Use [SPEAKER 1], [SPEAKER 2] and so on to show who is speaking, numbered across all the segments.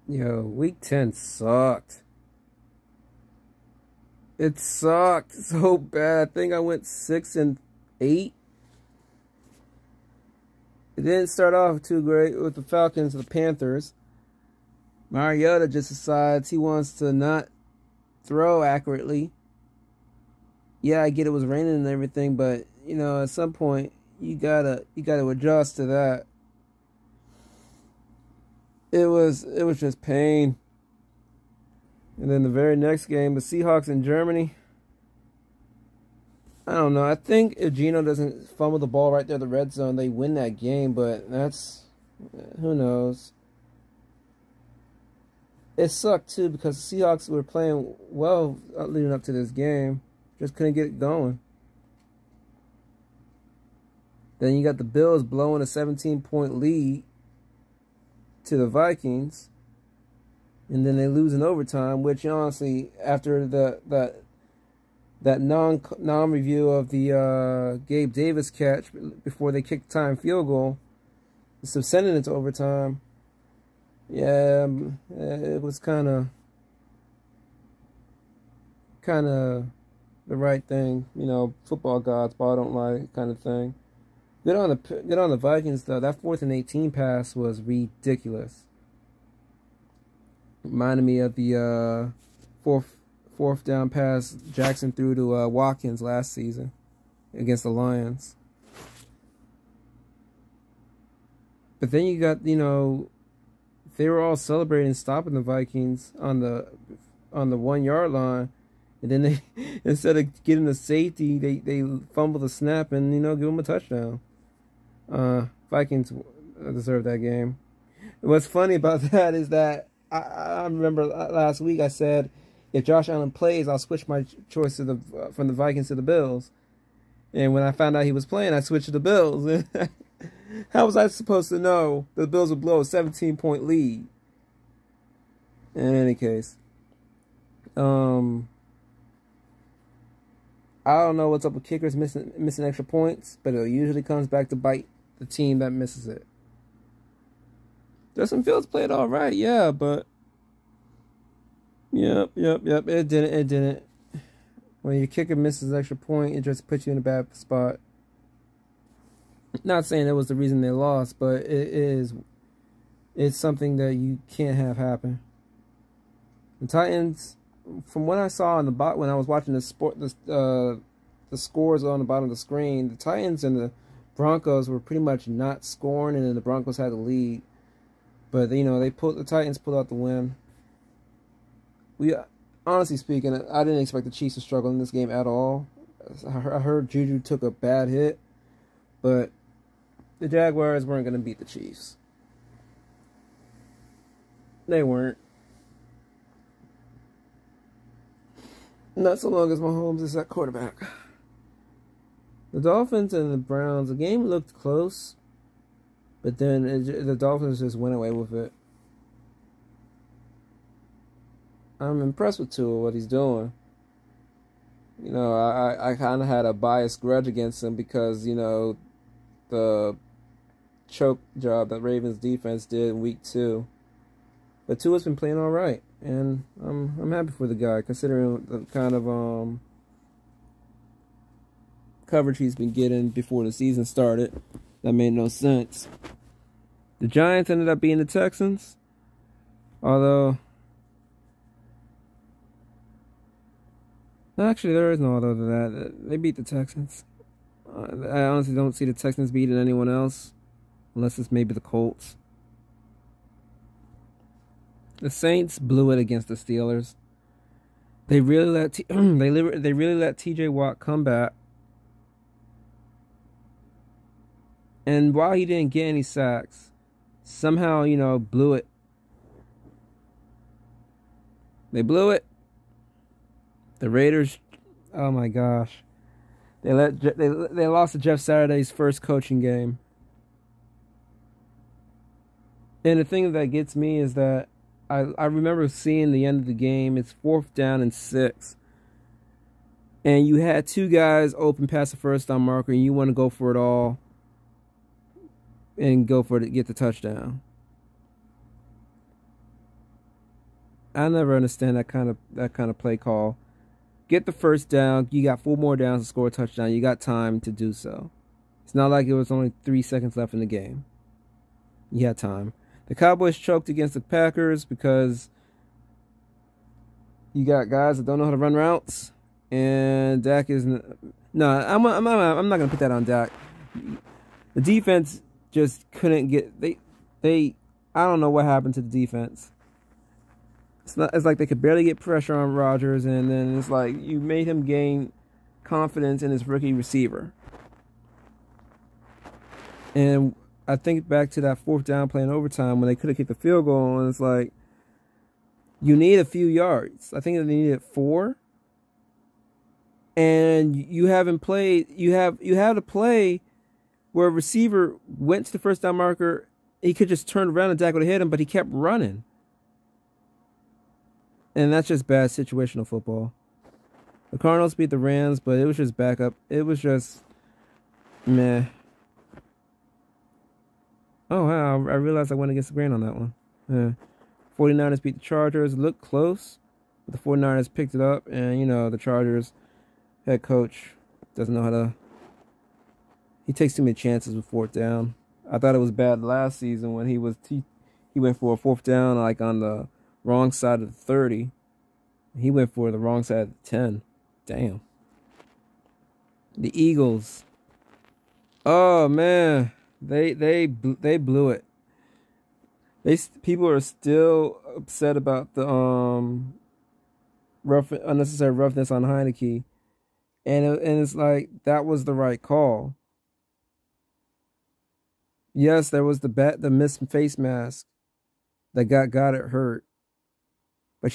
[SPEAKER 1] Yo, week 10 sucked. It sucked so bad. I think I went 6-8. It didn't start off too great with the Falcons and the Panthers. Mariota just decides he wants to not throw accurately. Yeah, I get it was raining and everything, but you know, at some point you gotta adjust to that. It was just pain. And then the very next game, the Seahawks in Germany. I don't know. I think if Geno doesn't fumble the ball right there in the red zone, they win that game. But that's, who knows. It sucked too because the Seahawks were playing well leading up to this game. Just couldn't get it going. Then you got the Bills blowing a 17-point lead to the Vikings. And then they lose in overtime, which honestly, after that non-review of the Gabe Davis catch before they kicked the time field goal, so sending it to overtime, yeah, it was kind of the right thing, you know, football gods, ball don't lie kind of thing. Good on the Vikings though. That 4th and 18 pass was ridiculous. Reminded me of the fourth down pass Jackson threw to Watkins last season against the Lions. But then you got, you know, they were all celebrating stopping the Vikings on the 1 yard line, and then they instead of getting the safety, they fumble the snap and, you know, give them a touchdown. Vikings deserved that game. What's funny about that is that I remember last week I said if Josh Allen plays, I'll switch my choice to from the Vikings to the Bills. And when I found out he was playing, I switched to the Bills. How was I supposed to know the Bills would blow a 17-point lead? In any case, I don't know what's up with kickers missing extra points, but it usually comes back to bite the team that misses it. Justin Fields played all right, yeah, but yep. It didn't. When your kicker misses an extra point, it just puts you in a bad spot. Not saying that was the reason they lost, but it's something that you can't have happen. The Titans, from what I saw on the when I was watching the scores on the bottom of the screen, the Titans and the Broncos were pretty much not scoring, and then the Broncos had the lead. But, you know, the Titans pulled out the win. Honestly speaking, I didn't expect the Chiefs to struggle in this game at all. I heard Juju took a bad hit, but the Jaguars weren't going to beat the Chiefs. They weren't. Not so long as Mahomes is at quarterback. The Dolphins and the Browns, the game looked close. But then the Dolphins just went away with it. I'm impressed with Tua, what he's doing. You know, I kind of had a biased grudge against him because, you know, the choke job that Ravens defense did in week 2. But Tua's been playing all right, and I'm happy for the guy considering the kind of coverage he's been getting before the season started. That made no sense. The Giants ended up being the Texans. Although, actually, there is no although to that. They beat the Texans. I honestly don't see the Texans beating anyone else, unless it's maybe the Colts. The Saints blew it against the Steelers. They really let they really let T.J. Watt come back. And while he didn't get any sacks, somehow, you know, blew it. They blew it. The Raiders, oh my gosh. They lost to Jeff Saturday's first coaching game. And the thing that gets me is that I remember seeing the end of the game. It's 4th down and 6. And you had 2 guys open past the first down marker and you want to go for it all. And go for it to get the touchdown. I never understand that kind of play call. Get the first down. You got 4 more downs to score a touchdown. You got time to do so. It's not like it was only 3 seconds left in the game. You had time. The Cowboys choked against the Packers because you got guys that don't know how to run routes, and Dak is no. I'm not gonna put that on Dak. The defense just couldn't get they. I don't know what happened to the defense. It's like they could barely get pressure on Rodgers, and then it's like you made him gain confidence in his rookie receiver. And I think back to that 4th down play in overtime when they could have kicked the field goal, and it's like you need a few yards. I think they needed 4, and you haven't played. You have a play where a receiver went to the first down marker. He could just turn around and Dak would have hit him, but he kept running. And that's just bad situational football. The Cardinals beat the Rams, but it was just backup. It was just meh. Oh, wow. I realized I went against the grain on that one. Yeah. 49ers beat the Chargers. Looked close, but the 49ers picked it up. And, the Chargers head coach doesn't know how to... He takes too many chances with 4th down. I thought it was bad last season when he went for a 4th down like on the wrong side of the 30. He went for the wrong side of the 10. Damn. The Eagles. Oh man, they blew it. People are still upset about the unnecessary roughness on Heineke, and it's like that was the right call. Yes, there was the missed face mask that got it hurt. But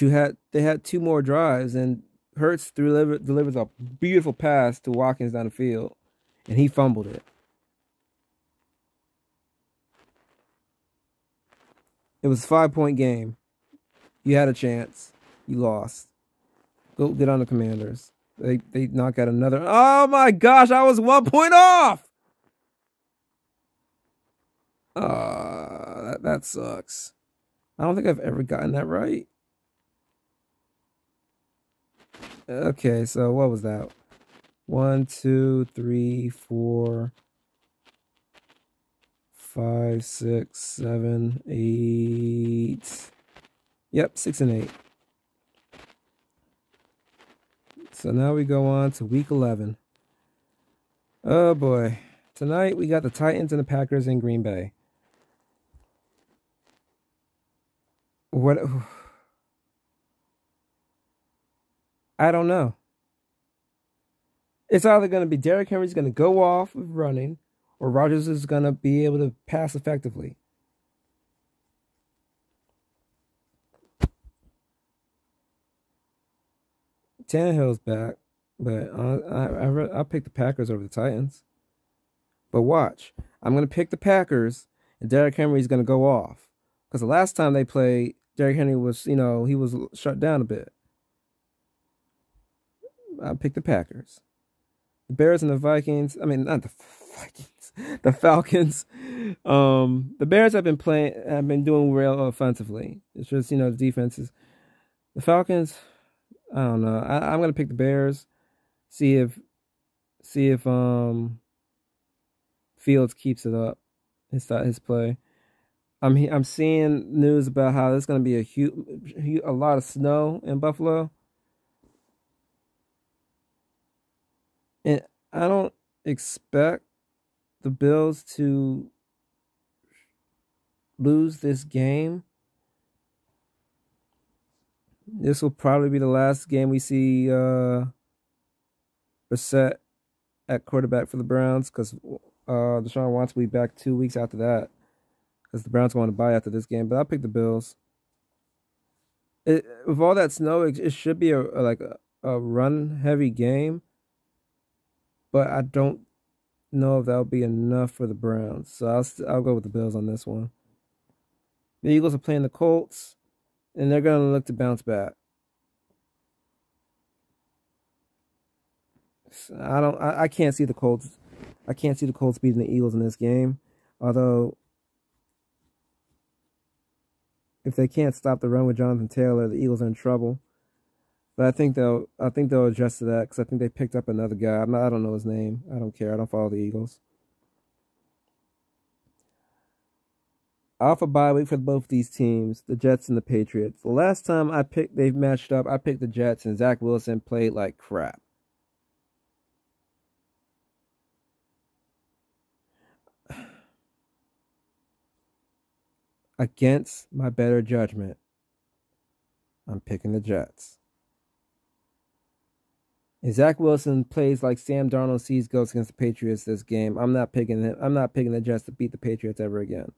[SPEAKER 1] they had 2 more drives, and Hurts delivers a beautiful pass to Watkins down the field, and he fumbled it. It was a 5-point game. You had a chance. You lost. Go get on the Commanders. They knock out another. Oh my gosh, I was 1 point off. That sucks. I don't think I've ever gotten that right. Okay, so what was that? 1, 2, 3, 4, 5, 6, 7, 8. Yep, 6 and 8. So now we go on to week 11. Oh boy. Tonight we got the Titans and the Packers in Green Bay. What? I don't know. It's either going to be Derrick Henry's going to go off with running, or Rodgers is going to be able to pass effectively. Tannehill's back, but I'll pick the Packers over the Titans. But watch, I'm going to pick the Packers, and Derrick Henry's going to go off. Because the last time they played, Derrick Henry was, he was shut down a bit. I'll pick the Packers. The Bears and the Vikings. I mean, not the Vikings. The Falcons. The Bears have been doing well offensively. It's just, the defenses. The Falcons, I don't know. I'm gonna pick the Bears. See if Fields keeps it up. His play. I'm seeing news about how there's gonna be a lot of snow in Buffalo. And I don't expect the Bills to lose this game. This will probably be the last game we see Brissett at quarterback for the Browns, because Deshaun Watson will be back 2 weeks after that, because the Browns want to bye after this game. But I'll pick the Bills. With all that snow, it should be a run-heavy game. But I don't know if that'll be enough for the Browns. So I'll go with the Bills on this one. The Eagles are playing the Colts, and they're going to look to bounce back. I can't see the Colts. I can't see the Colts beating the Eagles in this game. Although If they can't stop the run with Jonathan Taylor, the Eagles are in trouble. But I think they'll adjust to that because I think they picked up another guy. I don't know his name. I don't care. I don't follow the Eagles. Off a bye week for both these teams, the Jets and the Patriots. The last time they've matched up, I picked the Jets and Zach Wilson played like crap. Against my better judgment, I'm picking the Jets. If Zach Wilson plays like Sam Darnold sees ghosts against the Patriots this game, I'm not picking the Jets to beat the Patriots ever again.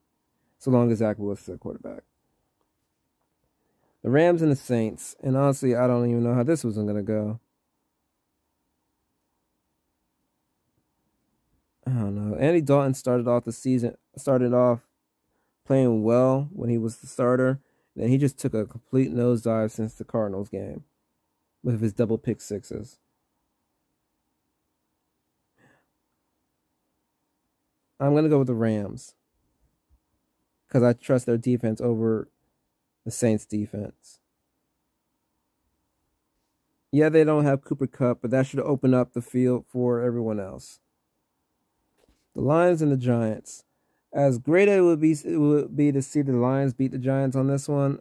[SPEAKER 1] So long as Zach Wilson is the quarterback. The Rams and the Saints. And honestly, I don't even know how this was going to go. I don't know. Andy Dalton started off playing well when he was the starter. Then he just took a complete nosedive since the Cardinals game with his double pick sixes. I'm going to go with the Rams because I trust their defense over the Saints' defense. Yeah, they don't have Cooper Kupp, but that should open up the field for everyone else. The Lions and the Giants. As great as it would be to see the Lions beat the Giants on this one,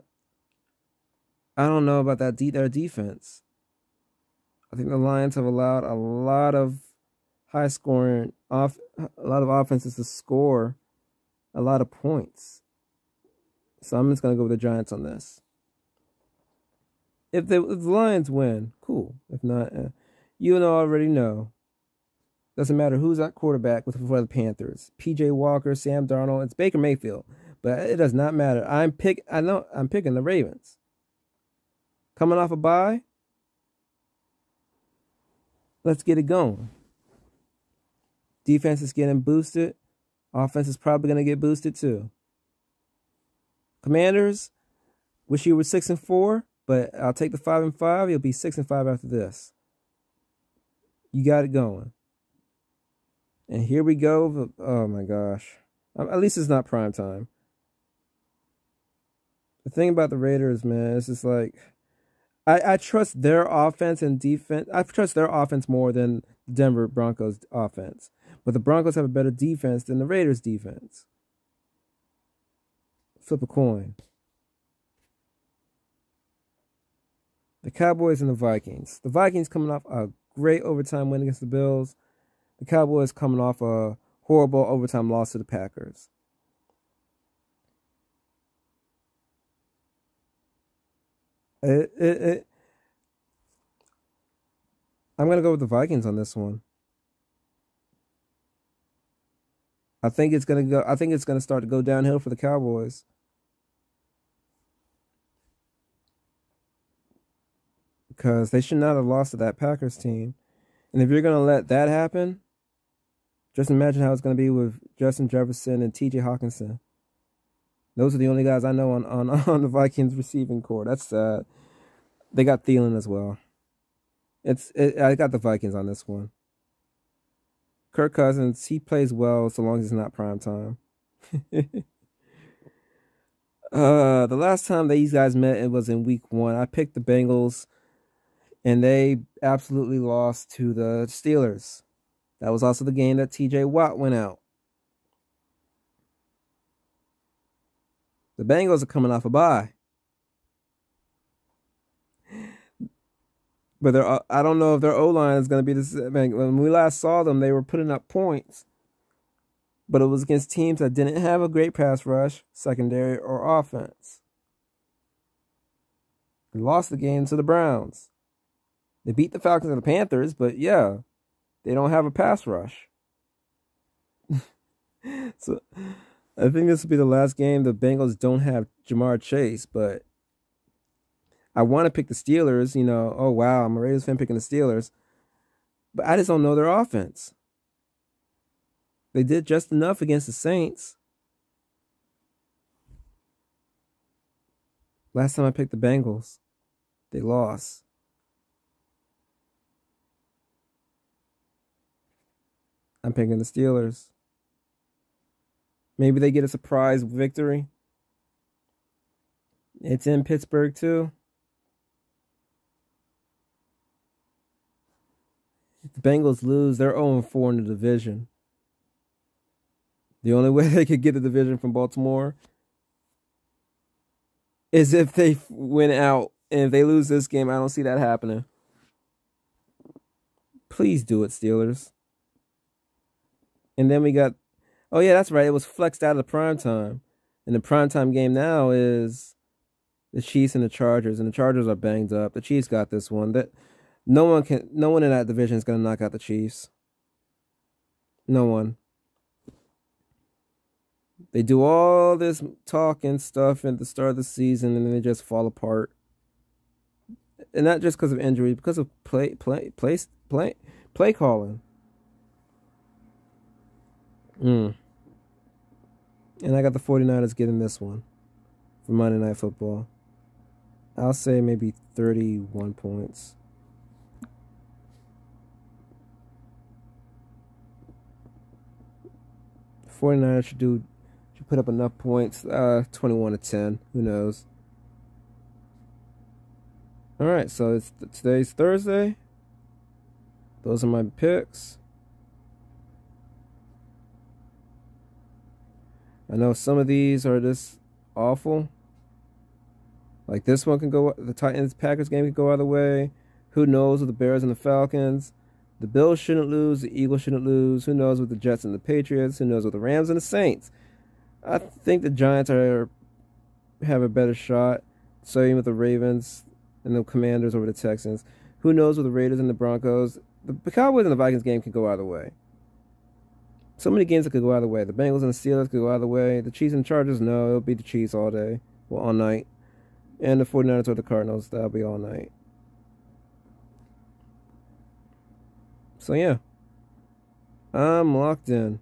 [SPEAKER 1] I don't know about their defense. I think the Lions have allowed a lot of a lot of offenses to score a lot of points. So I'm just going to go with the Giants on this. If the Lions win, cool. If not, you already know. Doesn't matter who's at quarterback for the Panthers. PJ Walker, Sam Darnold, it's Baker Mayfield. But it does not matter. I'm picking the Ravens. Coming off a bye. Let's get it going. Defense is getting boosted. Offense is probably going to get boosted too. Commanders, wish you were 6-4, but I'll take the 5-5. You'll be 6-5 after this. You got it going. And here we go. Oh my gosh. At least it's not prime time. The thing about the Raiders, man, it's just like I trust their offense and defense. I trust their offense more than the Denver Broncos offense. But the Broncos have a better defense than the Raiders defense. Flip a coin. The Cowboys and the Vikings. The Vikings coming off a great overtime win against the Bills. The Cowboys coming off a horrible overtime loss to the Packers. I'm going to go with the Vikings on this one. I think it's going to start to go downhill for the Cowboys. Because they should not have lost to that Packers team. And if you're going to let that happen, just imagine how it's going to be with Justin Jefferson and TJ Hawkinson. Those are the only guys I know on the Vikings receiving core. That's sad. They got Thielen as well. I got the Vikings on this one. Kirk Cousins, he plays well so long as it's not prime time. The last time these guys met, it was in week 1. I picked the Bengals, and they absolutely lost to the Steelers. That was also the game that TJ Watt went out. The Bengals are coming off a bye. But I don't know if their O-line is going to be the same. When we last saw them, they were putting up points. But it was against teams that didn't have a great pass rush, secondary, or offense. They lost the game to the Browns. They beat the Falcons and the Panthers, but yeah, they don't have a pass rush. So I think this will be the last game the Bengals don't have Jamar Chase, but I want to pick the Steelers, oh wow, I'm a Raiders fan picking the Steelers. But I just don't know their offense. They did just enough against the Saints. Last time I picked the Bengals, they lost. I'm picking the Steelers. Maybe they get a surprise victory. It's in Pittsburgh too. If the Bengals lose, they're 0-4 in the division. The only way they could get the division from Baltimore is if they win out. And if they lose this game, I don't see that happening. Please do it, Steelers. And then we got, oh yeah, that's right. It was flexed out of the prime time. And the primetime game now is the Chiefs and the Chargers, and the Chargers are banged up. The Chiefs got this one. That no one in that division is gonna knock out the Chiefs. No one. They do all this talk and stuff at the start of the season, and then they just fall apart. And not just because of injury, because of play calling. And I got the 49ers getting this one for Monday Night Football. I'll say maybe 31 points. The 49ers should put up enough points. 21-10. Who knows? All right, so today's Thursday. Those are my picks. I know some of these are just awful. Like this one can go, the Titans-Packers game could go either way. Who knows with the Bears and the Falcons? The Bills shouldn't lose. The Eagles shouldn't lose. Who knows with the Jets and the Patriots? Who knows with the Rams and the Saints? I think the Giants have a better shot. So even with the Ravens and the Commanders over the Texans. Who knows with the Raiders and the Broncos? The Cowboys and the Vikings game could go either way. So many games that could go either way. The Bengals and the Steelers could go either way. The Chiefs and the Chargers, no, it'll be the Chiefs all day. Well, all night. And the 49ers or the Cardinals, that'll be all night. So, yeah. I'm locked in.